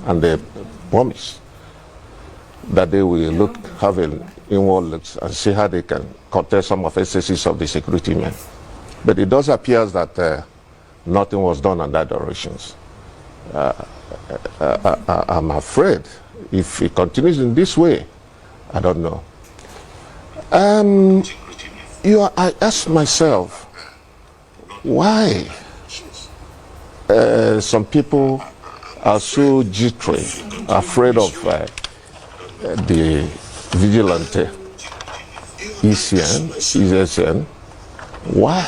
and they promise that they will have an inward look and see how they can curtail some of the excesses of the security men. But it does appear that nothing was done on that directions. I'm afraid if it continues in this way, I don't know. I ask myself, why some people are so jittery, afraid of the vigilante ESN. Why?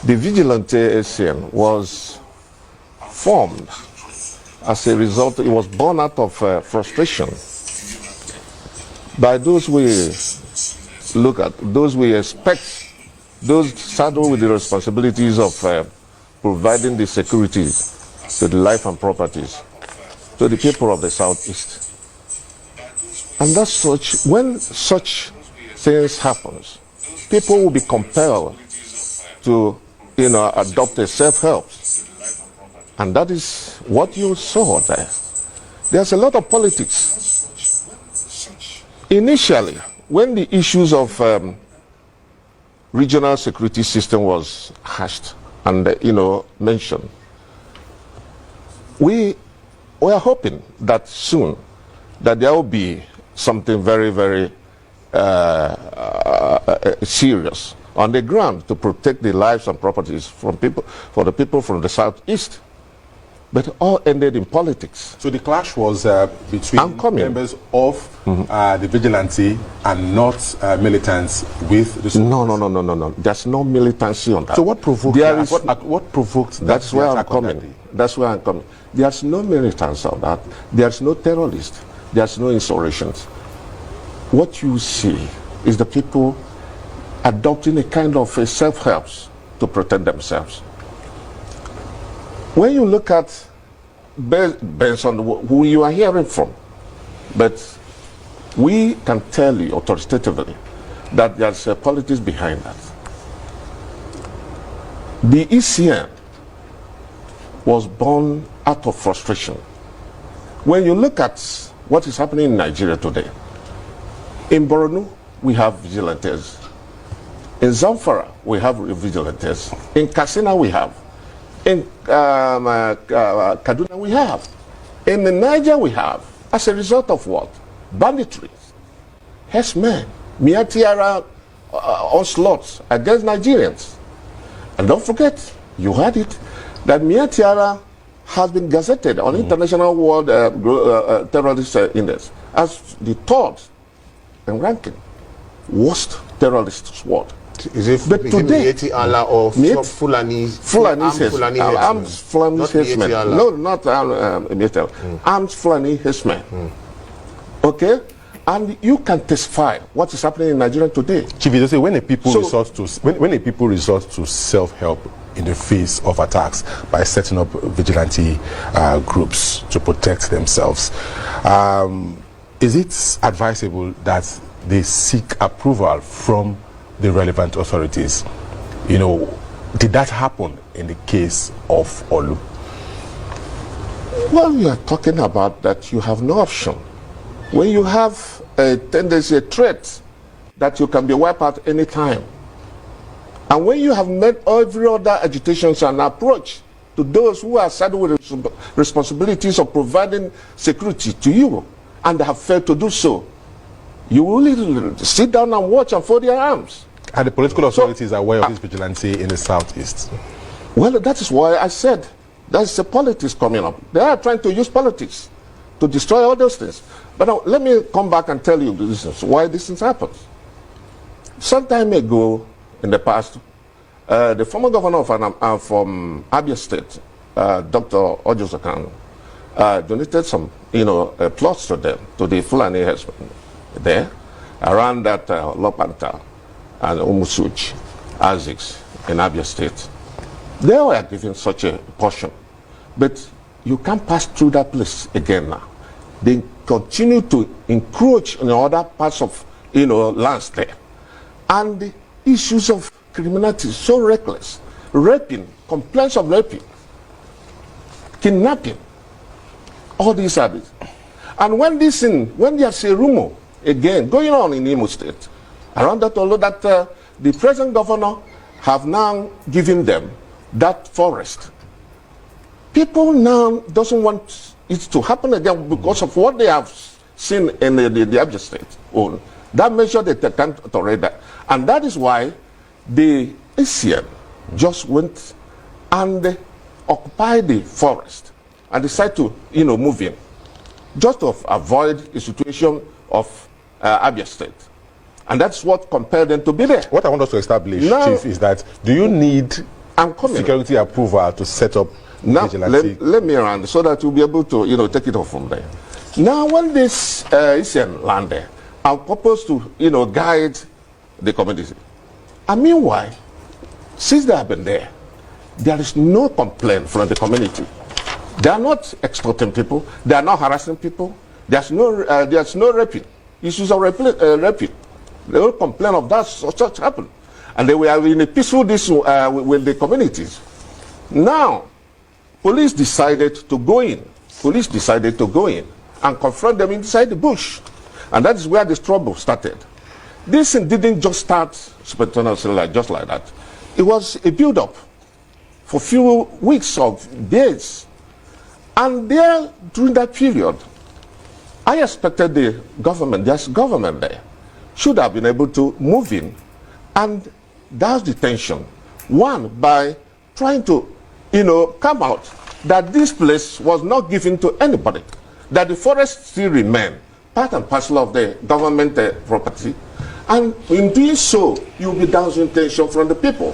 The vigilante ESN was formed as a result, it was born out of frustration by those we look at, those we expect, those saddled with the responsibilities of providing the security to the life and properties to the people of the Southeast. And that's such, when such things happens, people will be compelled to, adopt a self-help. And that is what you saw there. There's a lot of politics. Initially, when the issues of regional security system was hashed and, mentioned, we were hoping that soon that there will be something very, very serious on the ground to protect the lives and properties for the people from the Southeast. But it all ended in politics. So the clash was between members of the vigilante and not militants with the... No. There's no militancy on that. So what provoked that? What provoked that? That's where I'm coming. That's where I'm coming. There's no militants on that. There's no terrorists. There's no insurrections. What you see is the people adopting a kind of a self-help to protect themselves. When you look at, based on who you are hearing from, but we can tell you authoritatively that there's a politics behind that. The ECN was born out of frustration. When you look at what is happening in Nigeria today, in Borno, we have vigilantes. In Zamfara, we have vigilantes. In Katsina, we have. In Kaduna, we have. In Niger, we have. As a result of what? Banditry, herdsmen, Miatiara onslaughts against Nigerians. And don't forget, you heard it, that Miatiara has been gazetted on International World Terrorist Index as the third and ranking worst terrorist squad. Is it, but today, Mietiala or Fulani herdsmen? No, not Mietiala. Armed Fulani herdsmen. Okay? And you can testify what is happening in Nigeria today. Chief, you say when a people resort to self-help in the face of attacks by setting up vigilante groups to protect themselves, is it advisable that they seek approval from the relevant authorities? Did that happen in the case of Olu? Well, you are talking about that you have no option. When you have a tendency, a threat that you can be wiped out any time, and when you have made every other agitations and approach to those who are saddled with responsibilities of providing security to you, and have failed to do so, you will sit down and watch and fold your arms. And the political authorities are aware of this vigilante in the Southeast? Well, that is why I said that's the politics coming up. They are trying to use politics to destroy all those things. But now, let me come back and tell you the reasons why this thing happens. Some time ago, in the past, the former governor from Abia State, Dr. Ojo Zakano, donated some, plots to them, to the Fulani herdsmen there, around that Lopanta and Umusuch, Azix in Abia State. They were given such a portion. But you can't pass through that place again now. They continue to encroach in other parts of, lands there. And the issues of criminality so reckless, raping, complaints of raping, kidnapping, all these habits. And when there's a rumor again going on in Imo State, around that, although that the present governor have now given them that forest, people now doesn't want it to happen again because of what they have seen in the Abia State. Oh, that measure they can't tolerate that. And that is why the ACN just went and occupied the forest and decided to, move in, just to avoid a situation of Abia State. And that's what compelled them to be there. What I want us to establish, now, Chief, is that do you need security approval to set up vigilante? Let me run so that you'll be able to, take it off from there. Now, when this ACN land there, I propose to, guide the community. And meanwhile, since they have been there is no complaint from the community. They are not extorting people. They are not harassing people. There's no raping. Issues of raping. They don't complain of that. Such happened. And they were in a peaceful with the communities. Now, police decided to go in. And confront them inside the bush. And that is where this trouble started. This didn't just start spontaneously just like that. It was a build-up for a few weeks or days. And there, during that period, I expected the government, there's government there, should have been able to move in. And that's the tension. One, by trying to, come out that this place was not given to anybody, that the forest still remained part and parcel of the government property. And in doing so, you'll be dousing tension from the people.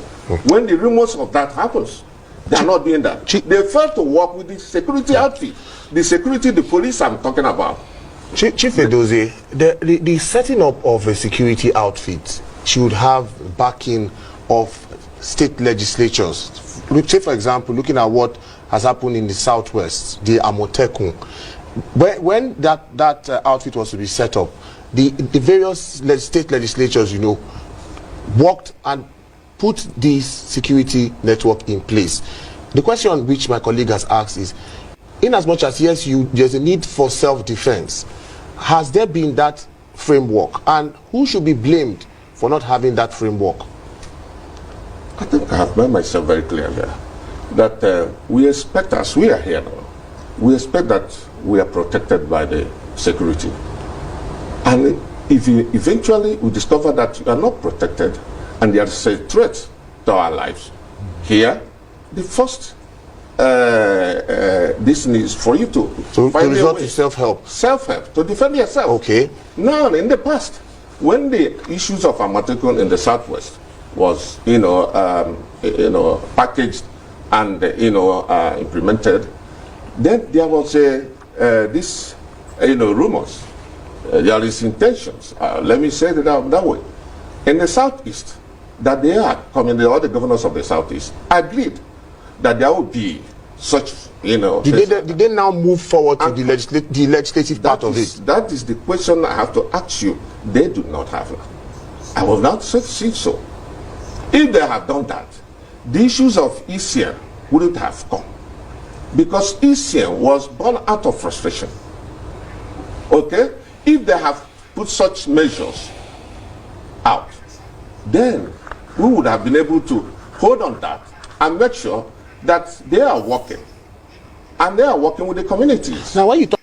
When the rumors of that happens, they are not doing that. They failed to work with the security outfit. The police I'm talking about. Chief Edozie, the setting up of a security outfit should have backing of state legislatures. Say, for example, looking at what has happened in the Southwest, the Amotekun. When that outfit was to be set up, the various state legislatures, worked and put this security network in place. The question which my colleague has asked is, in as much as yes, there's a need for self-defense, has there been that framework? And who should be blamed for not having that framework? I think I have made myself very clear there. That we expect, as we are here now, we expect that we are protected by the security. And if eventually we discover that you are not protected and there is a threat to our lives, here, the first this is for you to find resort to self-help. Self-help, to defend yourself. Okay. Now, in the past, when the issues of Amatekun in the Southwest was, packaged and, implemented, then there was this, rumors. There is intentions. Let me say it that way. In the Southeast, that they are coming, all the governors of the Southeast agreed that there will be such, Did they now move forward to the legislative part of it? That is the question I have to ask you. They do not have that. I will not say so. If they have done that, the issues of ECN wouldn't have come. Because ECN was born out of frustration. Okay? If they have put such measures out, then we would have been able to hold on that and make sure that they are working. And they are working with the communities. Now, when you talk